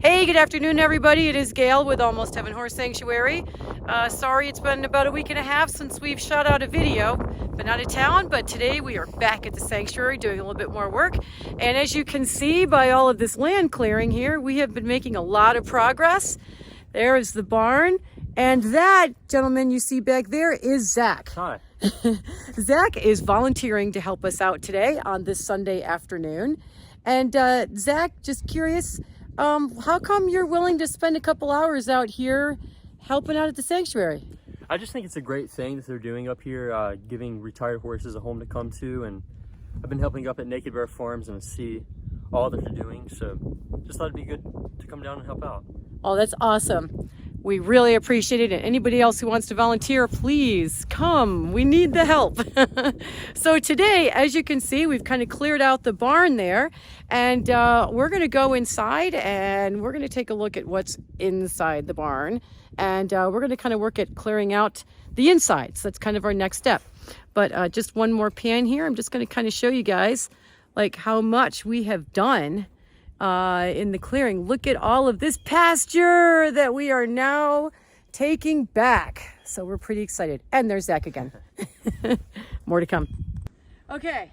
Hey, good afternoon, everybody. It is Gail with Almost Heaven Horse Sanctuary. Sorry it's been about a week and a half since we've shot out a video. Been out of town, but today we are back at the sanctuary doing a little bit more work. And as you can see by all of this land clearing here, we have been making a lot of progress. There is the barn. And that gentleman you see back there is Zach. Hi. Zach is volunteering to help us out today on this Sunday afternoon. And Zach, just curious, how come you're willing to spend a couple hours out here helping out at the sanctuary? I just think it's a great thing that they're doing up here, giving retired horses a home to come to, and I've been helping up at Naked Bear Farms and see all that they're doing, so just thought it'd be good to come down and help out. Oh, that's awesome. We really appreciate it. And anybody else who wants to volunteer, please come. We need the help. So today, as you can see, we've kind of cleared out the barn there, and we're going to go inside and we're going to take a look at what's inside the barn. And we're going to kind of work at clearing out the insides. That's kind of our next step. But just one more pan here. I'm just going to kind of show you guys like how much we have done in the clearing. Look at all of this pasture that we are now taking back. So we're pretty excited. And there's Zach again. More to come. Okay,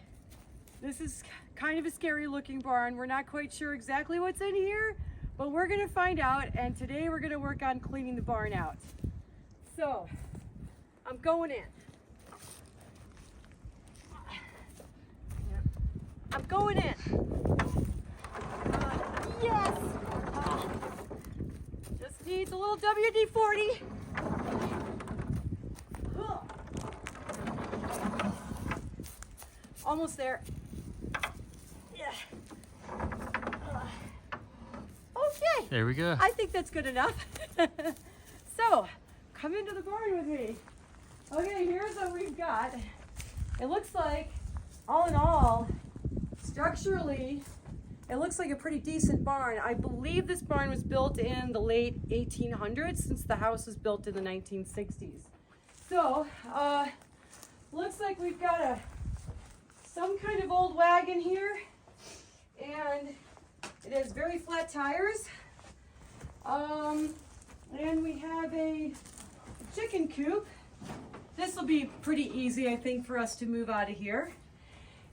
this is kind of a scary looking barn. We're not quite sure exactly what's in here, but we're gonna find out. And today we're gonna work on cleaning the barn out. So I'm going in. I'm going in. Yes! Just needs a little WD-40. Almost there. Yeah. Okay. There we go. I think that's good enough. So, come into the barn with me. Okay, here's what we've got. It looks like, all in all, structurally, it looks like a pretty decent barn. I believe this barn was built in the late 1800s, since the house was built in the 1960s. So, looks like we've got some kind of old wagon here, and it has very flat tires. And we have a chicken coop. This will be pretty easy, I think, for us to move out of here.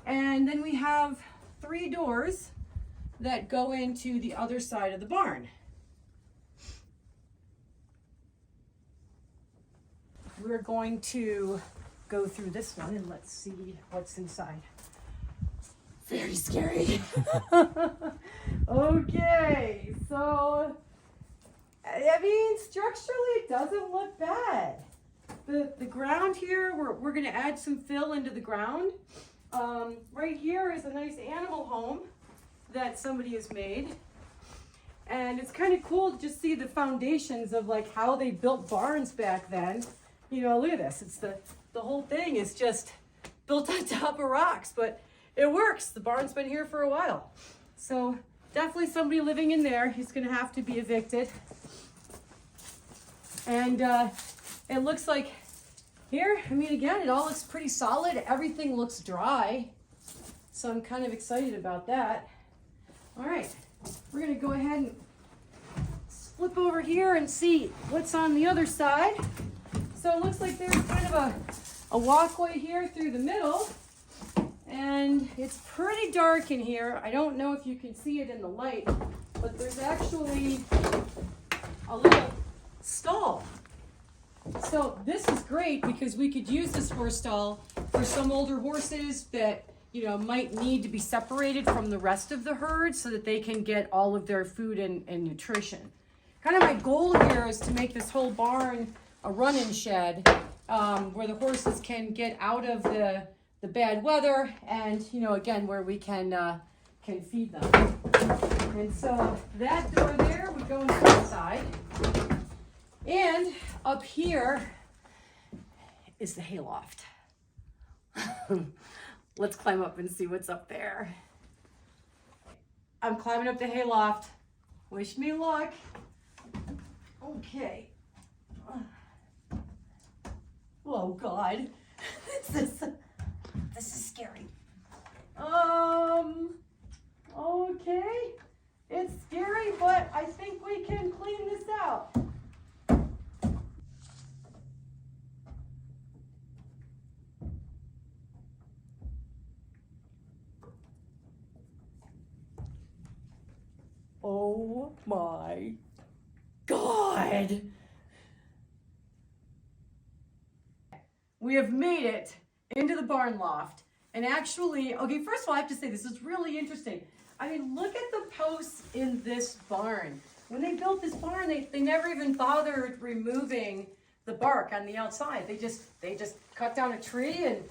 And then we have 3 doors that go into the other side of the barn. We're going to go through this one and let's see what's inside. Very scary. Okay, so I mean, structurally it doesn't look bad. The ground here, we're gonna add some fill into the ground. Right here is a nice animal home that somebody has made, and it's kind of cool to just see the foundations of like how they built barns back then. You know, look at this. It's the whole thing is just built on top of rocks, but it works. The barn's been here for a while, so definitely somebody living in there. He's gonna have to be evicted. And it looks like here, I mean, again, it all looks pretty solid. Everything looks dry, so I'm kind of excited about that. All right, we're gonna go ahead and flip over here and see what's on the other side. So it looks like there's kind of a walkway here through the middle, and it's pretty dark in here. I don't know if you can see it in the light, but there's actually a little stall. So this is great because we could use this horse stall for some older horses that, you know, might need to be separated from the rest of the herd so that they can get all of their food and nutrition. Kind of my goal here is to make this whole barn a run-in shed where the horses can get out of the bad weather, and, you know, again, where we can feed them. And so that door there would go into the side. And up here is the hayloft. Let's climb up and see what's up there. I'm climbing up the hayloft. Wish me luck. Okay. Oh God, this is scary. Okay, it's scary, but I think Oh my God. We have made it into the barn loft. And actually, okay, first of all, I have to say this is really interesting. I mean, look at the posts in this barn. When they built this barn, they never even bothered removing the bark on the outside. They just cut down a tree and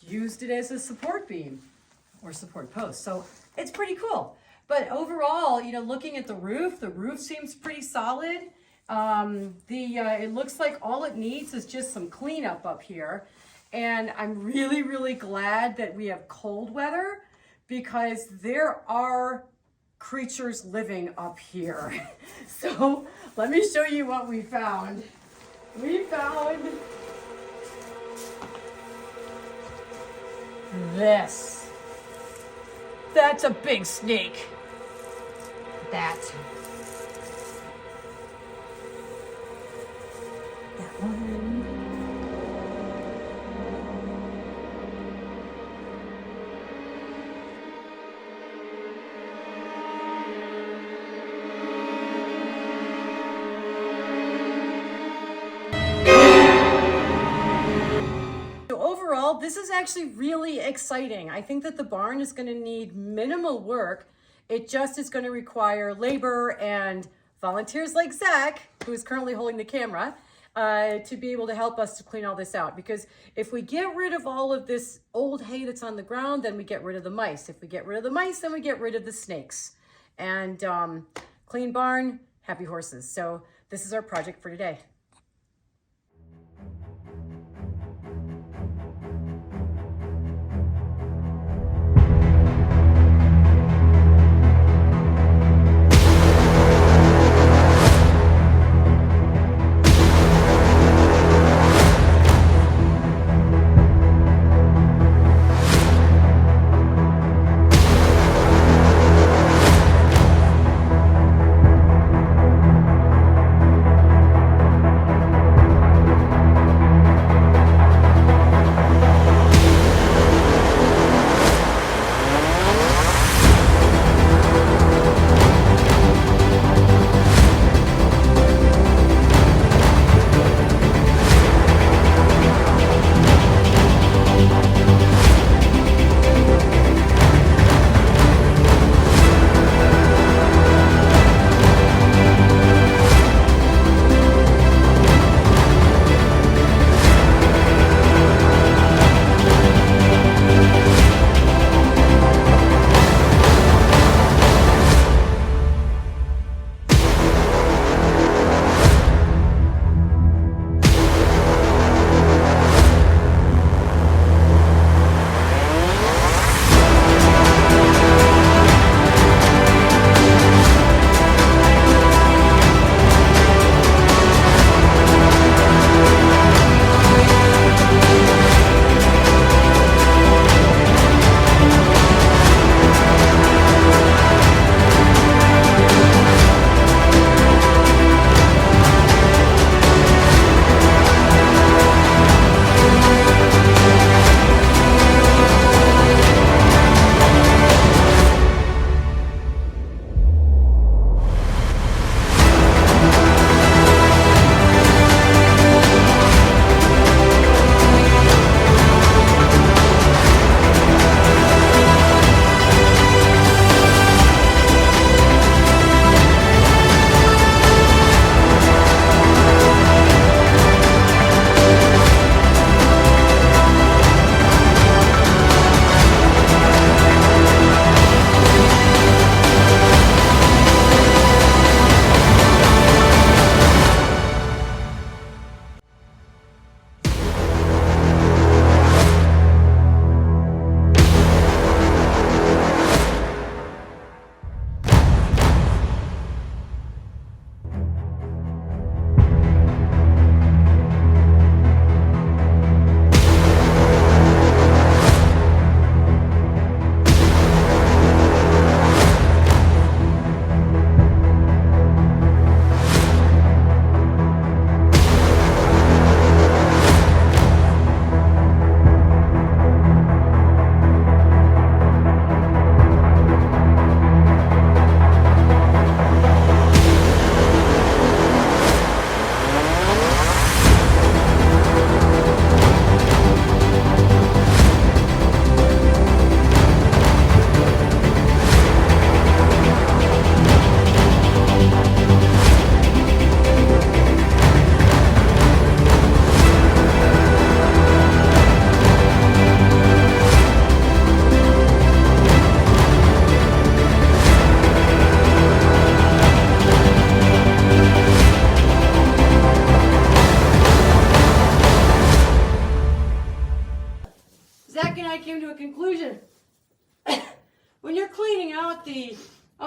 used it as a support beam or support post. So it's pretty cool. But overall, you know, looking at the roof seems pretty solid. It looks like all it needs is just some cleanup up here. And I'm really, really glad that we have cold weather, because there are creatures living up here. So let me show you what we found. We found this. That's a big snake. That one. Overall, this is actually really exciting. I think that the barn is going to need minimal work. It just is going to require labor and volunteers like Zach, who is currently holding the camera, to be able to help us to clean all this out. Because if we get rid of all of this old hay that's on the ground, then we get rid of the mice. If we get rid of the mice, then we get rid of the snakes. And clean barn, happy horses. So this is our project for today.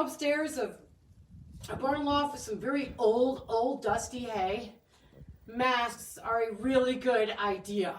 upstairs of a barn loft with some very old dusty hay, masks are a really good idea.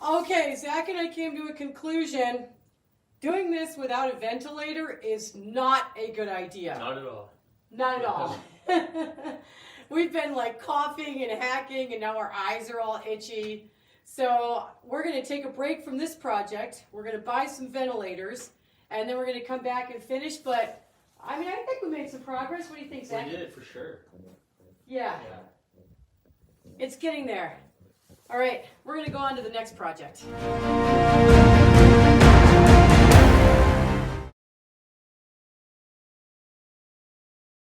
Okay, Zach and I came to a conclusion. Doing this without a ventilator is not a good idea. Not at all. Not at all. We've been like coughing and hacking, and now our eyes are all itchy. So we're going to take a break from this project. We're going to buy some ventilators, and then we're going to come back and finish. But I mean, I think we made some progress. What do you think, Zach? We did, for sure. Yeah. It's getting there. All right, we're going to go on to the next project.